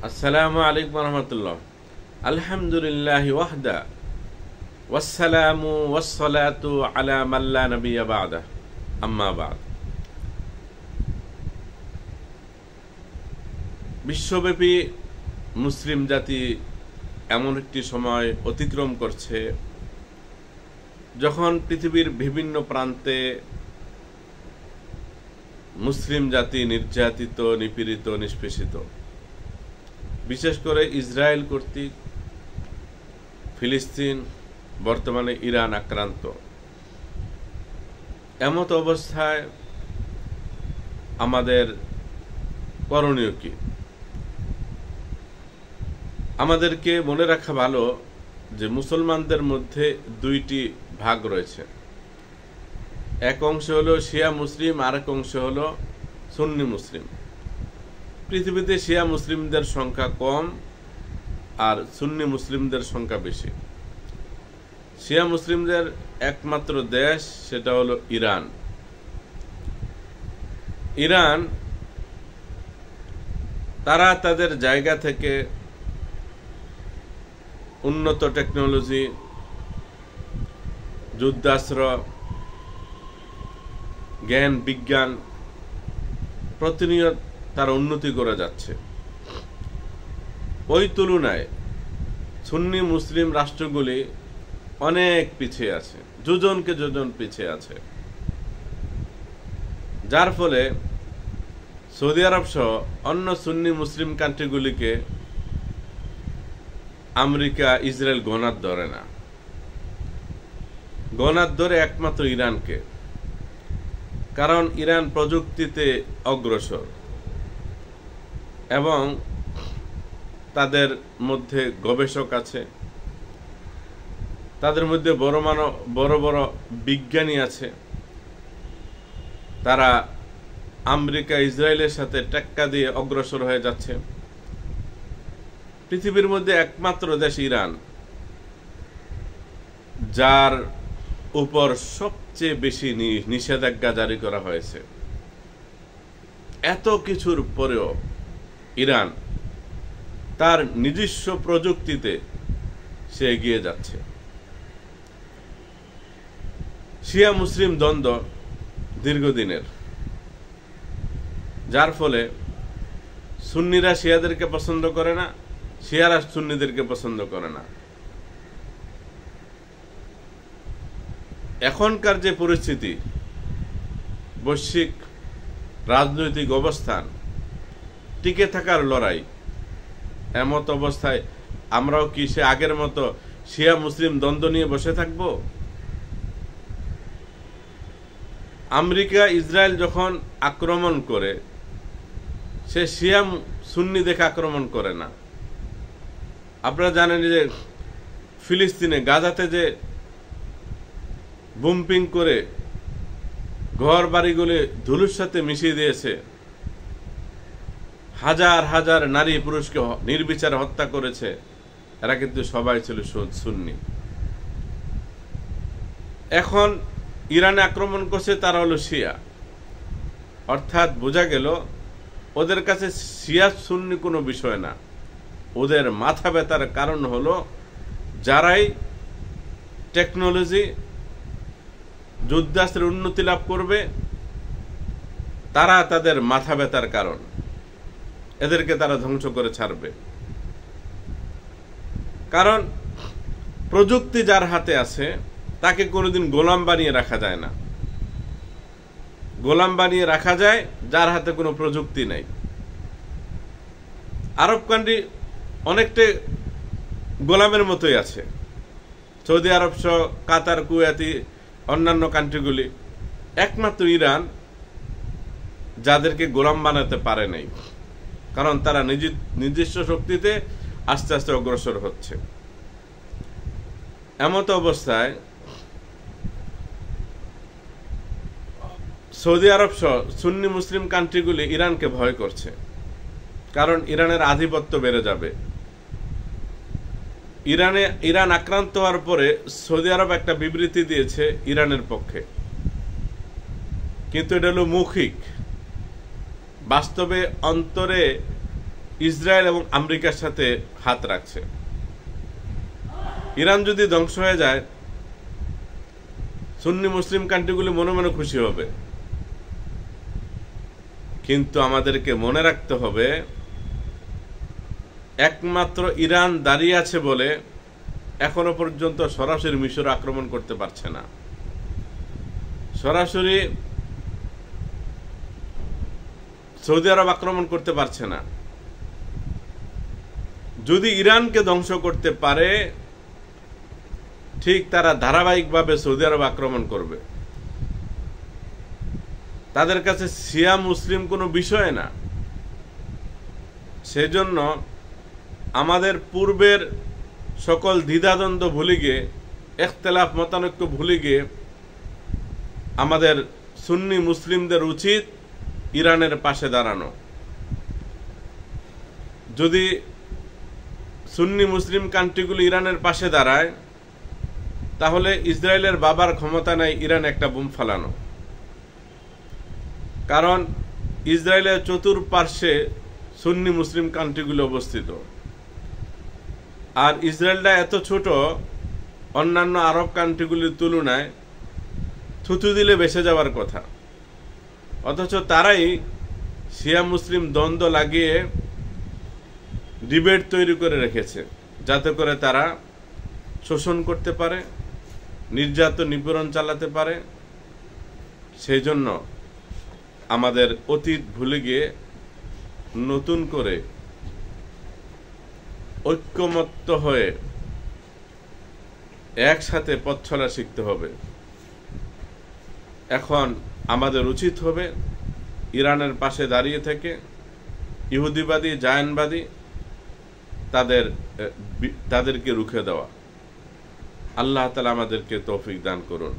আসসালামু আলাইকুম রহমতুল্লাহ। আলহামদুলিল্লাহি ওয়াহদা ওয়াসসালামু ওয়াসসালাতু আলা মান লা নাবিয়্যা বা'দা আম্মা বা'দ। বিশ্বব্যাপী মুসলিম জাতি এমন একটি সময় অতিক্রম করছে যখন পৃথিবীর বিভিন্ন প্রান্তে মুসলিম জাতি নির্যাতিত, নিপীড়িত, নিষ্পেষিত। বিশেষ করে ইসরায়েল কর্তৃক ফিলিস্তিন, বর্তমানে ইরান আক্রান্ত। এমত অবস্থায় আমাদের করণীয় কি? আমাদেরকে মনে রাখা ভালো যে মুসলমানদের মধ্যে দুইটি ভাগ রয়েছে। এক অংশ হলো শিয়া মুসলিম, আর এক অংশ হলো সুন্নি মুসলিম। পৃথিবীতে শিয়া মুসলিমদের সংখ্যা কম আর সুন্নি মুসলিমদের সংখ্যা বেশি। শিয়া মুসলিমদের একমাত্র দেশ সেটা হলো ইরান। ইরান তারা তাদের জায়গা থেকে উন্নত টেকনোলজি, যুদ্ধাস্ত্র, জ্ঞান বিজ্ঞান প্রতিনিয়ত তারা উন্নতি করে যাচ্ছে। ওই তুলনায় সুন্নি মুসলিম রাষ্ট্রগুলি অনেক পিছিয়ে আছে, যোজনকে যোজন পিছিয়ে আছে। যার ফলে সৌদি আরব সহ অন্য সুন্নি মুসলিম কান্ট্রিগুলিকে আমেরিকা, ইসরায়েল গণার ধরে না। গণার ধরে একমাত্র ইরানকে, কারণ ইরান প্রযুক্তিতে অগ্রসর এবং তাদের মধ্যে গবেষক আছে, তাদের মধ্যে বড় বড় বিজ্ঞানী আছে। তারা আমেরিকা, ইসরায়েলের সাথে টেক্কা দিয়ে অগ্রসর হয়ে যাচ্ছে। পৃথিবীর মধ্যে একমাত্র দেশ ইরান, যার উপর সবচেয়ে বেশি নিষেধাজ্ঞা জারি করা হয়েছে। এত কিছুর পরেও ইরান তার নিজস্ব প্রযুক্তিতে সে এগিয়ে যাচ্ছে। শিয়া মুসলিম দ্বন্দ্ব দীর্ঘদিনের, যার ফলে সুন্নিরা শিয়াদেরকে পছন্দ করে না, শিয়ারা সুন্নিদেরকে পছন্দ করে না। এখনকার যে পরিস্থিতি, বৈশ্বিক রাজনৈতিক অবস্থান, টিকে থাকার লড়াই, এমত অবস্থায় আমরাও কি সে আগের মতো শিয়া মুসলিম দ্বন্দ্ব নিয়ে বসে থাকব? আমেরিকা, ইসরায়েল যখন আক্রমণ করে, সে শিয়া সুন্নি দেখে আক্রমণ করে না। আপনারা জানেন যে ফিলিস্তিনে, গাজাতে যে বুম্পিং করে ঘর বাড়িগুলি ধুলোর সাথে মিশিয়ে দিয়েছে, হাজার হাজার নারী পুরুষকে নির্বিচারে হত্যা করেছে, এরা কিন্তু সবাই ছিল সুন্নি। এখন ইরানে আক্রমণ করছে, তারা হলো শিয়া। অর্থাৎ বোঝা গেল ওদের কাছে শিয়া সুন্নি কোনো বিষয় না। ওদের মাথা ব্যথার কারণ হলো যারাই টেকনোলজি, যুদ্ধাস্ত্রের উন্নতি লাভ করবে, তারা তাদের মাথা ব্যথার কারণ। এদেরকে তারা ধ্বংস করে ছাড়বে। কারণ প্রযুক্তি যার হাতে আছে তাকে কোনোদিন গোলাম বানিয়ে রাখা যায় না। গোলাম বানিয়ে রাখা যায় যার হাতে কোনো প্রযুক্তি নাই। আরব কান্ট্রি অনেকটা গোলামের মতোই আছে। সৌদি আরব সহ কাতার, কুয়েতি, অন্যান্য কান্ট্রিগুলি। একমাত্র ইরান যাদেরকে গোলাম বানাতে পারে নাই, কারণ তারা নিজস্ব শক্তিতে আস্তে আস্তে অগ্রসর হচ্ছে। এমত অবস্থায় সৌদি আরব সহ সুন্নি মুসলিম কান্ট্রিগুলি ইরানকে ভয় করছে, কারণ ইরানের আধিপত্য বেড়ে যাবে। ইরান আক্রান্ত হওয়ার পরে সৌদি আরব একটা বিবৃতি দিয়েছে ইরানের পক্ষে, কিন্তু এটা হলো মৌখিক। বাস্তবে অন্তরে ইসরায়েল এবং আমেরিকার সাথে হাত রাখছে। ইরান যদি ধ্বংস হয়ে যায়, সুন্নি মুসলিম কান্ট্রিগুলি মনে মনে খুশি হবে, কিন্তু আমাদেরকে মনে রাখতে হবে একমাত্র ইরান দাঁড়িয়ে আছে বলে এখনো পর্যন্ত সরাসরি মিশর আক্রমণ করতে পারছে না, সরাসরি সৌদি আরব আক্রমণ করতে পারছে না। যদি ইরানকে ধ্বংস করতে পারে, ঠিক তারা ধারাবাহিকভাবে সৌদি আরব আক্রমণ করবে। তাদের কাছে শিয়া মুসলিম কোনো বিষয় না। সেজন্য আমাদের পূর্বের সকল দ্বিধাদ্বন্দ্ব ভুলে গিয়ে, ইখতিলাফ মতানৈক্য ভুলে গিয়ে আমাদের সুন্নি মুসলিমদের উচিত ইরানের পাশে দাঁড়ানো। যদি সুন্নি মুসলিম কান্ট্রিগুলো ইরানের পাশে দাঁড়ায়, তাহলে ইসরায়েলের বাবার ক্ষমতা নাই ইরানে একটা বোম ফালানো। কারণ ইসরায়েলের চতুর্পার্শ্বে সুন্নি মুসলিম কান্ট্রিগুলো অবস্থিত, আর ইসরায়েলটা এত ছোট, অন্যান্য আরব কান্ট্রিগুলির তুলনায় থুতু দিলে ভেসে যাওয়ার কথা। অথচ তারাই শিয়া মুসলিম দ্বন্দ্ব লাগিয়ে ডিবেট তৈরি করে রেখেছে, যাতে করে তারা শোষণ করতে পারে, নির্যাতন নিপীড়ন চালাতে পারে। সেই জন্য আমাদের অতীত ভুলে গিয়ে নতুন করে ঐক্যমত্য হয়ে একসাথে পথ চলা শিখতে হবে। এখন আমাদের উচিত হবে ইরানের পাশে দাঁড়িয়ে থেকে ইহুদিবাদী জায়নবাদী তাদেরকে রুখে দেওয়া। আল্লাহ তাআলা আমাদেরকে তৌফিক দান করুন।